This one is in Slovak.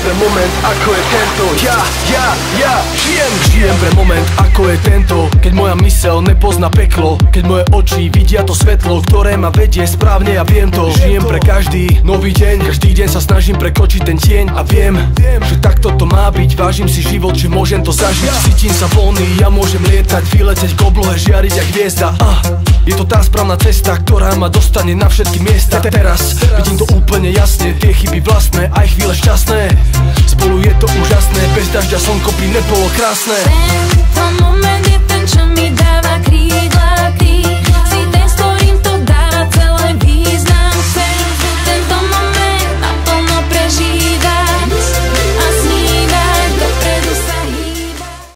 pre moment, ako je tento. Ja žijem pre moment, ako je tento. Keď moja myseľ nepozná peklo, keď moje oči vidia to svetlo, ktoré ma vedie správne, ja viem to. Žijem pre každý nový deň, každý deň sa snažím prekočiť ten tieň. A viem, že takto to má byť. Vážim si život, že môžem to zažiť. Cítim sa voľný, ja môžem lietať, vyletieť k oblohe, žiariť jak hviezda. Je to tá správna cesta, ktorá ma dostane na všetky miesta. Teraz vidím to úplne jasne, tie chyby vlastné, aj chvíle šťastné. Spolu je to úžasné, bez dažďa slnko by nebolo krásne. Tento moment je ten, čo mi dáva